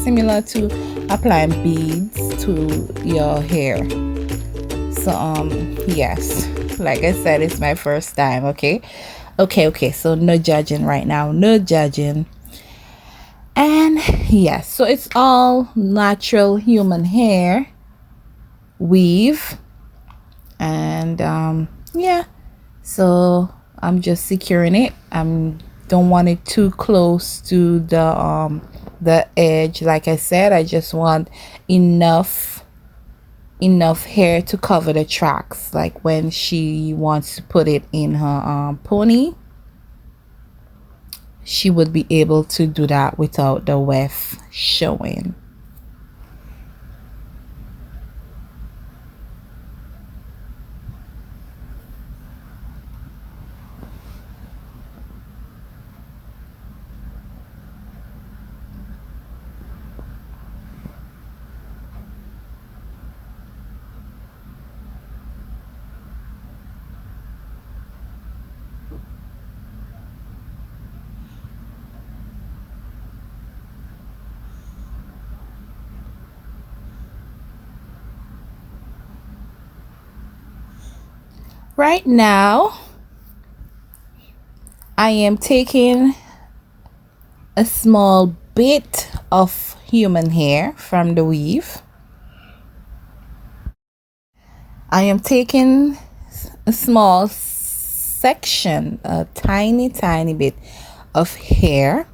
similar to applying beads to your hair. So yes, like I said, it's my first time. Okay, so no judging right now, no judging. And yes, so it's all natural human hair weave. And yeah, so I'm just securing it. Don't want it too close to the edge. Like I said, I just want enough hair to cover the tracks, like when she wants to put it in her pony, she would be able to do that without the weft showing. Right now I am taking a small bit of human hair from the weave. I am taking a small section, a tiny bit of hair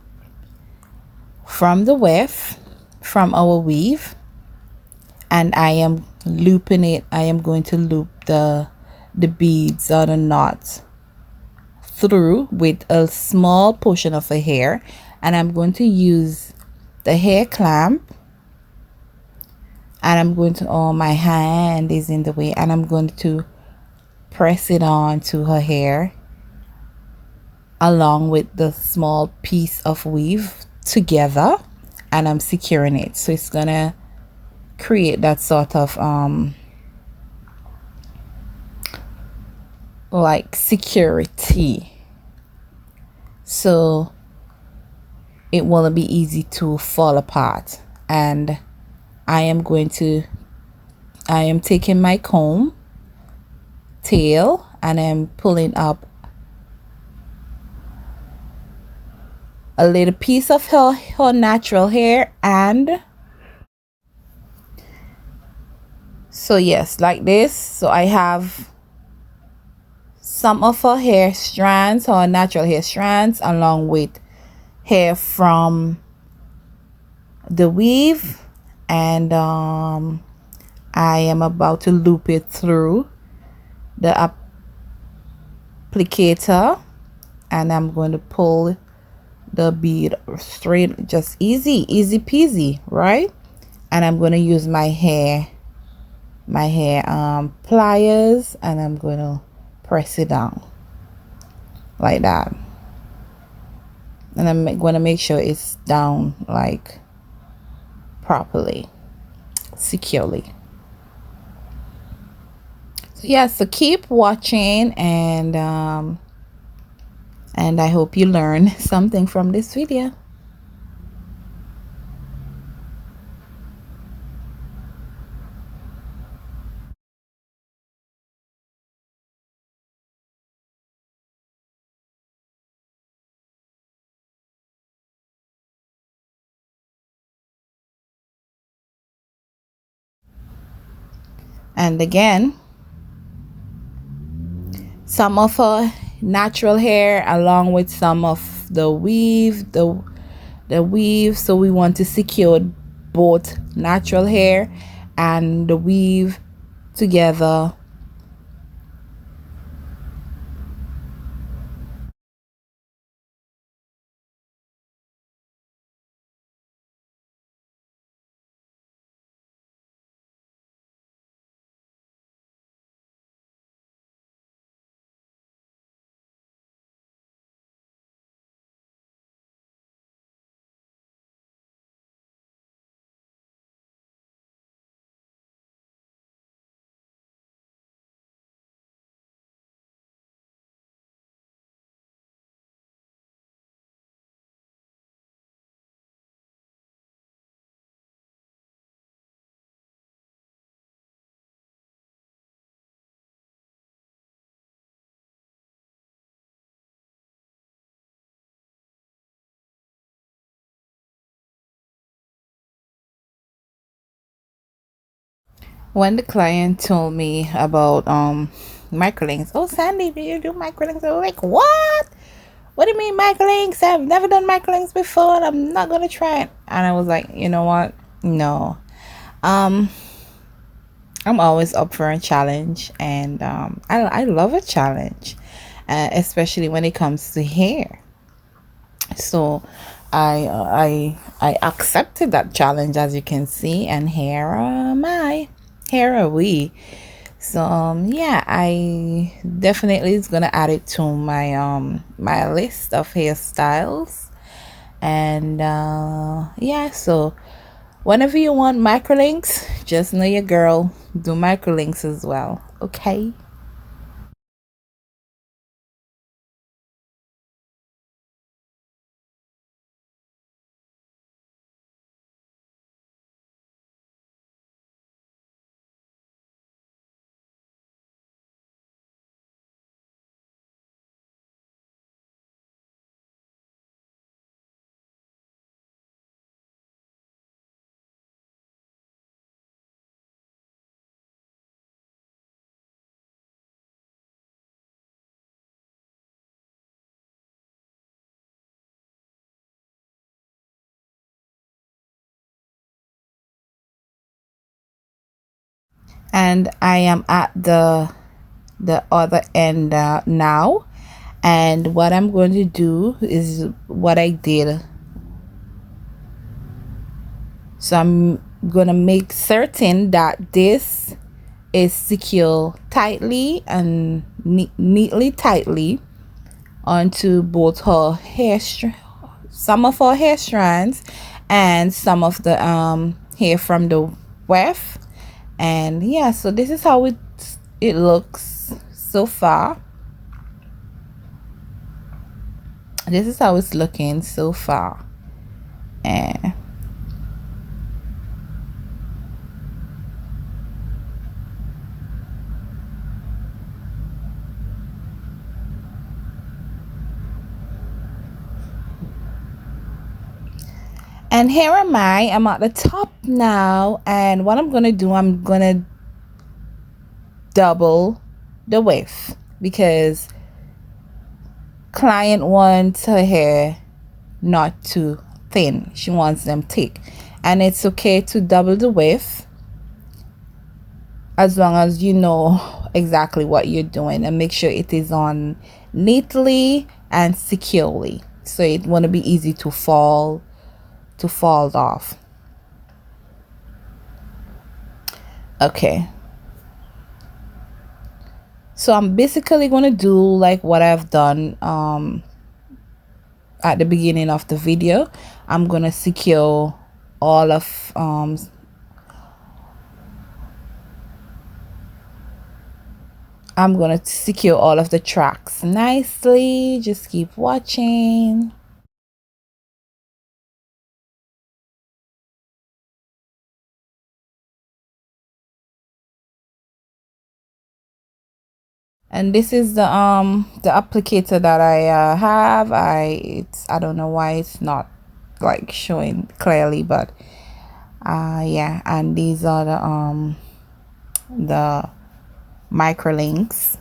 from the weft, from our weave, and I am looping it. I am going to loop the beads or the knots through with a small portion of a hair, and I'm going to use the hair clamp, and I'm going to, oh, my hand is in the way, and I'm going to press it on to her hair along with the small piece of weave together, and I'm securing it, so it's gonna create that sort of like security, so it won't be easy to fall apart. And I am taking my comb tail and I'm pulling up a little piece of her natural hair, and so yes, like this. So I have some of her hair strands, her natural hair strands, along with hair from the weave, and I am about to loop it through the applicator, and I'm going to pull the bead straight, just easy peasy, right? And I'm going to use my hair pliers, and I'm going to press it down like that, and I'm going to make sure it's down like properly, securely. So yeah, so keep watching, and I hope you learn something from this video. And again, some of her natural hair along with some of the weave, the weave, so we want to secure both natural hair and the weave together. When the client told me about microlinks, oh Sandy, do you do microlinks? I was like, what do you mean microlinks? I've never done microlinks before and I'm not gonna try it. And I was like, you know what, no. um I'm always up for a challenge, and I love a challenge, especially when it comes to hair. So I accepted that challenge, as you can see, and here are we. So yeah, I definitely is gonna add it to my my list of hairstyles. And yeah, so whenever you want microlinks, just know your girl do microlinks as well, okay? And I am at the other end now, and what I'm going to do is what I did. So I'm gonna make certain that this is secure tightly and neatly tightly onto both her some of her hair strands and some of the hair from the weft. And yeah, so this is how it looks so far. This is how it's looking so far. And here am I'm at the top now, and what I'm gonna do, I'm gonna double the width because client wants her hair not too thin, she wants them thick, and it's okay to double the width as long as you know exactly what you're doing, and make sure it is on neatly and securely so it won't be easy to fall off. Okay, so I'm basically going to do like what I've done at the beginning of the video. I'm going to secure all of I'm going to secure all of the tracks nicely. Just keep watching. And this is the applicator that I have. I don't know why it's not like showing clearly, but yeah, and these are the microlinks.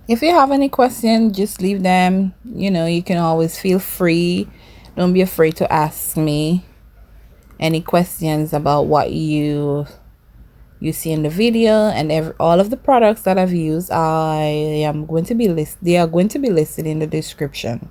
If you have any questions, just leave them. You know, you can always feel free. Don't be afraid to ask me any questions about what you see in the video, and all of the products that I've used. They are going to be listed in the description.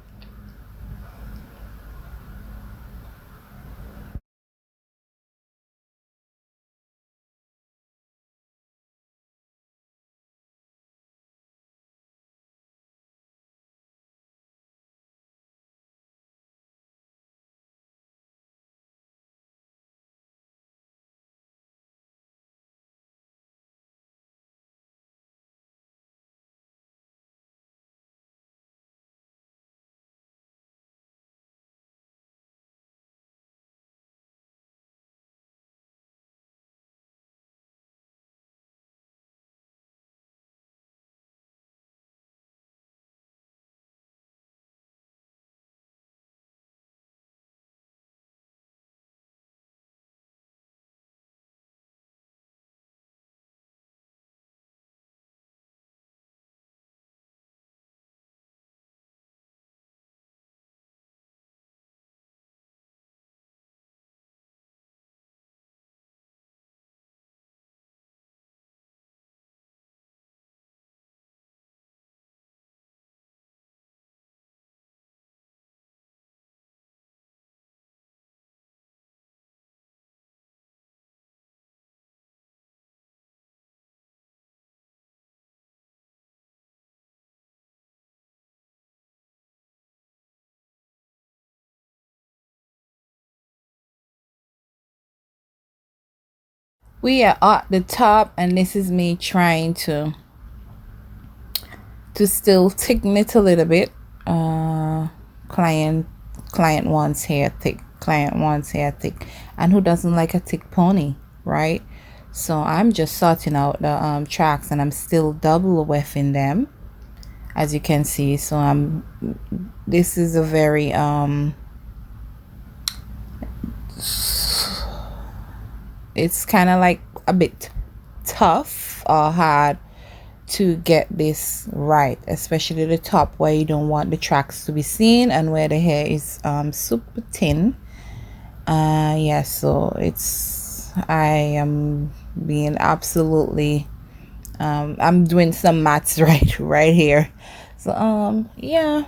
We are at the top, and this is me trying to still thicken it a little bit. Client wants hair thick. Client wants hair thick, and who doesn't like a thick pony, right? So I'm just sorting out the tracks, and I'm still double wefting them, as you can see. So this is a very it's kind of like a bit tough or hard to get this right, especially the top where you don't want the tracks to be seen and where the hair is super thin. Yeah, so I am being absolutely I'm doing some maths right here. So yeah.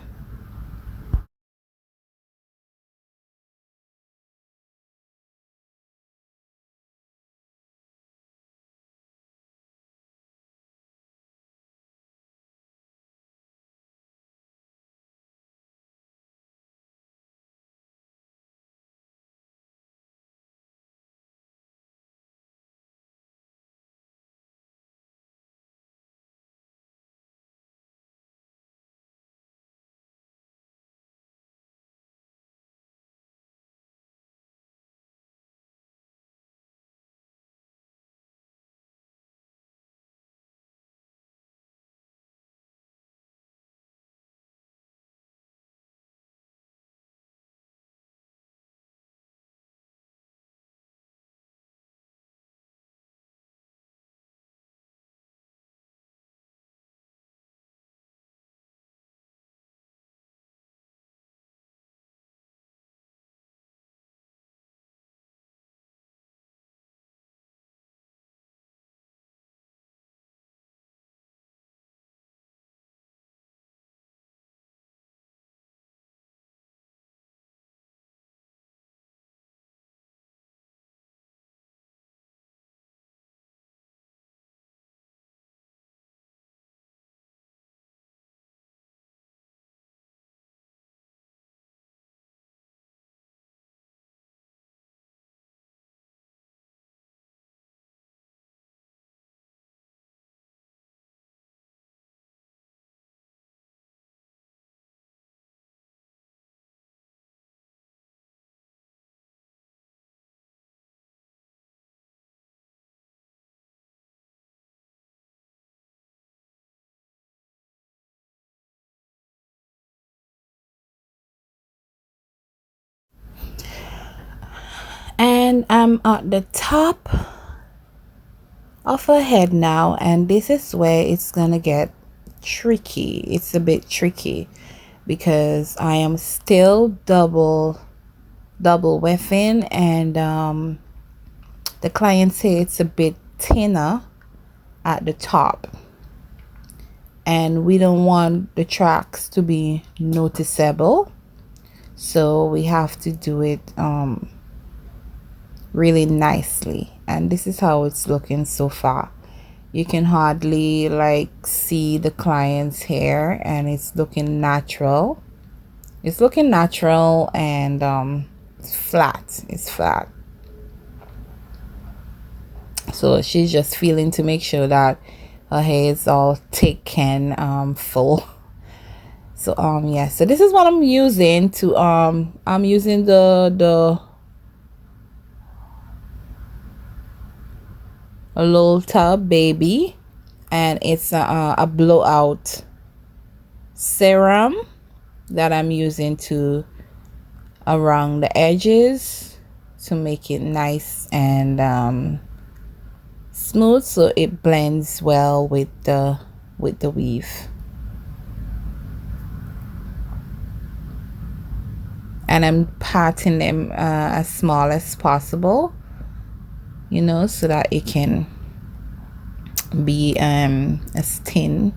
And I'm at the top of her head now, and this is where it's gonna get tricky. It's a bit tricky because I am still double wefting, and the client say it's a bit thinner at the top, and we don't want the tracks to be noticeable, so we have to do it really nicely. And this is how it's looking so far. You can hardly like see the client's hair, and it's looking natural. It's looking natural, and it's flat. So she's just feeling to make sure that her hair is all thick and full. So yeah, so this is what I'm using to I'm using the Lolta Baby, and it's a blowout serum that I'm using to around the edges to make it nice and smooth, so it blends well with the weave. And I'm parting them as small as possible, you know, so that it can be as thin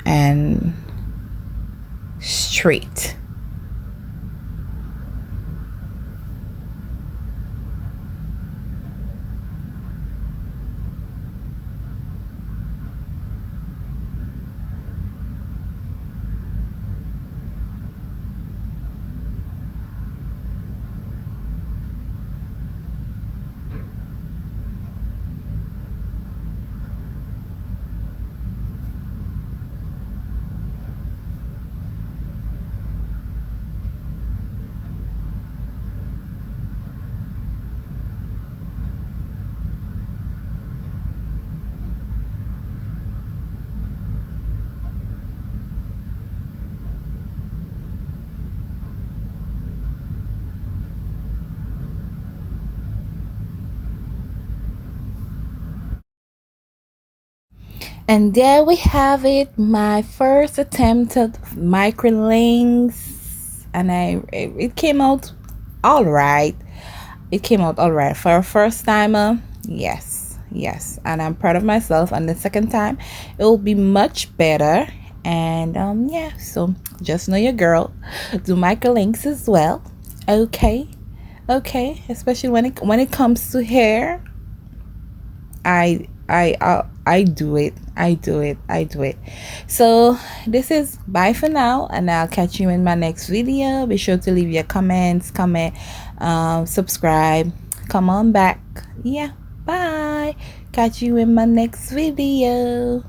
and straight. And there we have it, my first attempt at micro links, and it came out all right. It came out all right for a first timer. Yes, yes, and I'm proud of myself. And the second time, it will be much better. And yeah, so just know your girl, do micro links as well. Okay, okay, especially when it comes to hair. I do it. I do it. I do it. So this is bye for now, and I'll catch you in my next video. Be sure to leave your comments, comment, subscribe, come on back. Yeah, bye. Catch you in my next video.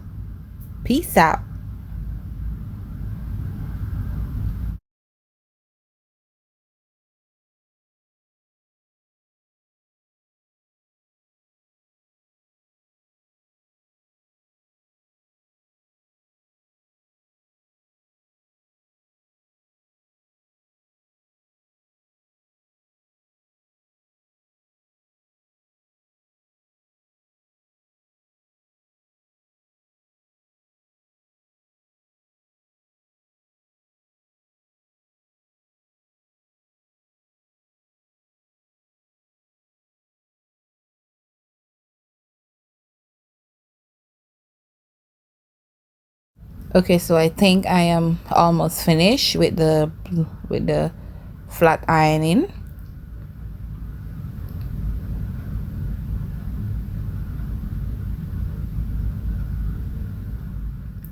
Peace out. Okay, so I think I am almost finished with the flat ironing.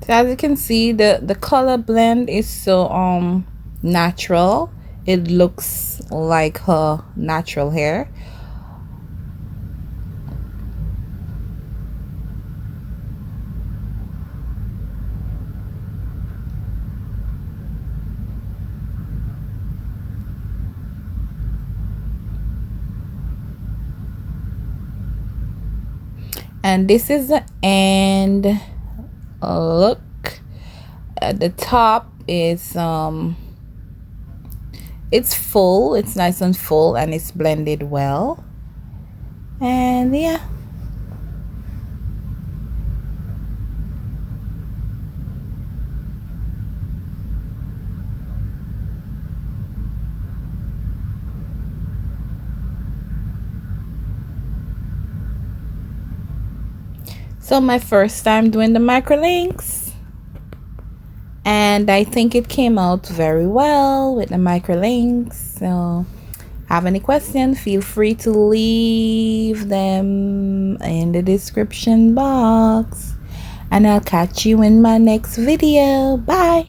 So as you can see, the color blend is so natural. It looks like her natural hair. And this is the end look. At the top is it's full, it's nice and full, and it's blended well. And yeah, so my first time doing the micro links, and I think it came out very well with the micro links. So have any questions, feel free to leave them in the description box, and I'll catch you in my next video. Bye.